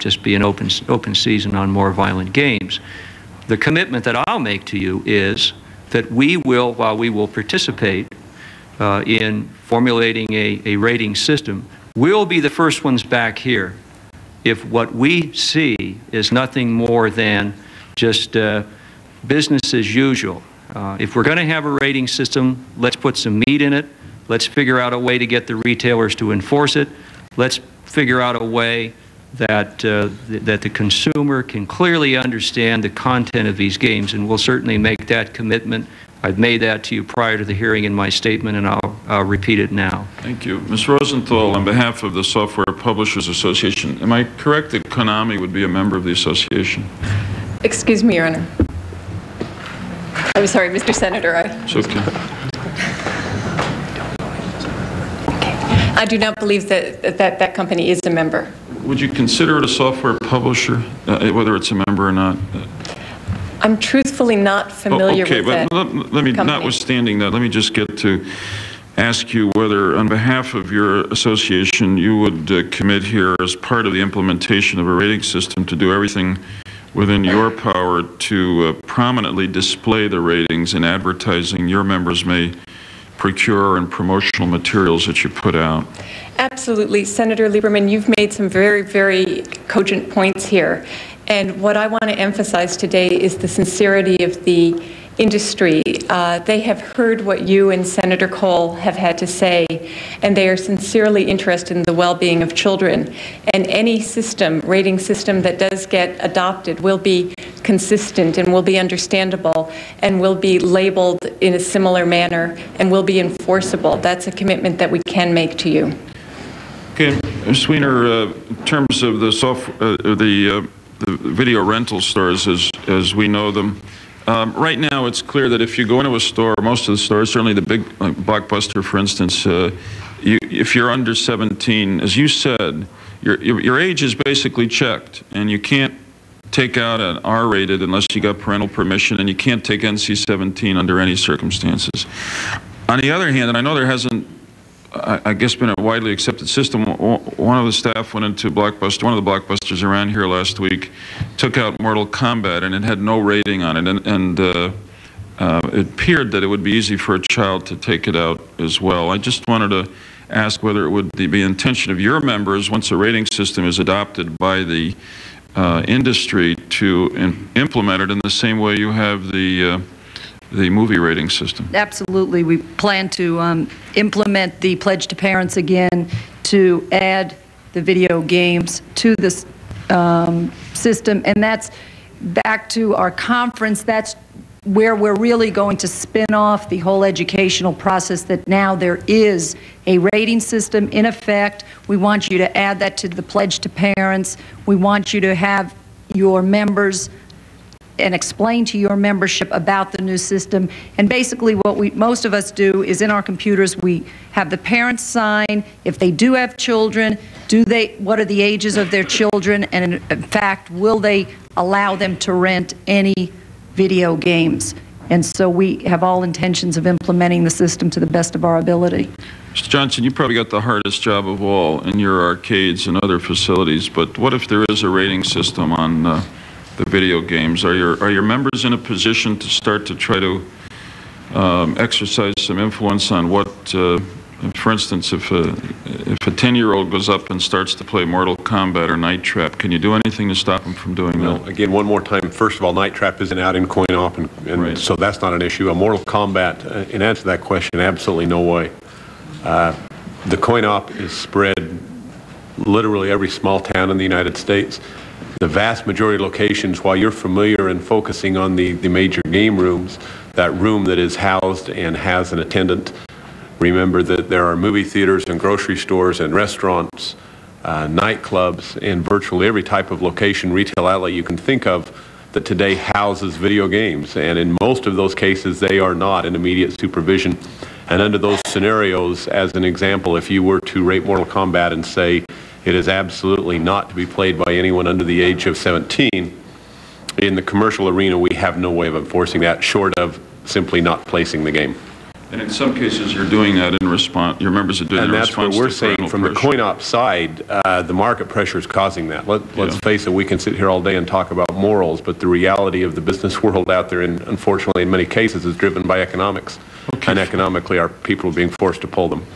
just be an open season on more violent games. The commitment that I'll make to you is that we will, while we will participate in formulating a rating system, we'll be the first ones back here if what we see is nothing more than just business as usual. If we're going to have a rating system, let's put some meat in it. Let's figure out a way to get the retailers to enforce it. Let's figure out a way that that the consumer can clearly understand the content of these games, and we'll certainly make that commitment. I've made that to you prior to the hearing in my statement, and I'll repeat it now. Thank you. Ms. Rosenthal, on behalf of the Software Publishers Association, am I correct that Konami would be a member of the association? Excuse me, Your Honor. I'm sorry, Mr. Senator. It's okay. I do not believe that company is a member. Would you consider it a software publisher, whether it's a member or not? I'm truthfully not familiar with that but let me, notwithstanding that, let me just get to ask you whether, on behalf of your association, you would commit here as part of the implementation of a rating system to do everything within your power to prominently display the ratings in advertising your members may procure and promotional materials that you put out. Absolutely. Senator Lieberman, you've made some very, very cogent points here. And what I want to emphasize today is the sincerity of the industry. They have heard what you and Senator Cole have had to say, and they are sincerely interested in the well-being of children. And any system, rating system that does get adopted will be consistent and will be understandable and will be labeled in a similar manner and will be enforceable. That's a commitment that we can make to you. Okay, Ms. Weiner, in terms of the video rental stores as we know them, right now it's clear that if you go into a store, most of the stores, certainly the big Blockbuster for instance, if you're under 17, as you said, your age is basically checked, and you can't take out an R-rated unless you got parental permission, and you can't take NC-17 under any circumstances. On the other hand, and I know there hasn't, I guess, been a widely accepted system, one of the staff went into Blockbuster, one of the Blockbusters around here last week, took out Mortal Kombat, and it had no rating on it, and it appeared that it would be easy for a child to take it out as well. I just wanted to ask whether it would be the intention of your members, once a rating system is adopted by the industry, to implement it in the same way you have the movie rating system. Absolutely. We plan to implement the pledge to parents again to add the video games to this system, and that's back to our conference. That's where we're really going to spin off the whole educational process, that now there is a rating system in effect. We want you to add that to the pledge to parents. We want you to have your members and explain to your membership about the new system. And basically what most of us do is in our computers we have the parents sign if they do have children, what are the ages of their children, and in fact will they allow them to rent any video games. And so we have all intentions of implementing the system to the best of our ability. Mr. Johnson, you probably got the hardest job of all in your arcades and other facilities, but what if there is a rating system on the video games? Are your members in a position to start to try to exercise some influence on what, for instance, if a 10-year-old goes up and starts to play Mortal Kombat or Night Trap, can you do anything to stop him from doing that? Again, one more time, first of all, Night Trap isn't out in coin-op, and right. So that's not an issue. A Mortal Kombat, in answer to that question, absolutely no way. The coin-op is spread literally every small town in the United States. The vast majority of locations, while you're familiar and focusing on the major game rooms, that room that is housed and has an attendant, remember that there are movie theaters and grocery stores and restaurants, nightclubs, and virtually every type of location, retail outlet you can think of that today houses video games. And in most of those cases, they are not in immediate supervision. And under those scenarios, as an example, if you were to rate Mortal Kombat and say it is absolutely not to be played by anyone under the age of 17, in the commercial arena, we have no way of enforcing that short of simply not placing the game. And in some cases, you're doing that in response, your members are doing that and in that's response what we're to saying parental from the pressure. coin-op side. The market pressure is causing that. Let's face it, we can sit here all day and talk about morals, but the reality of the business world out there, unfortunately, in many cases, is driven by economics. Okay. And economically, our people are being forced to pull them.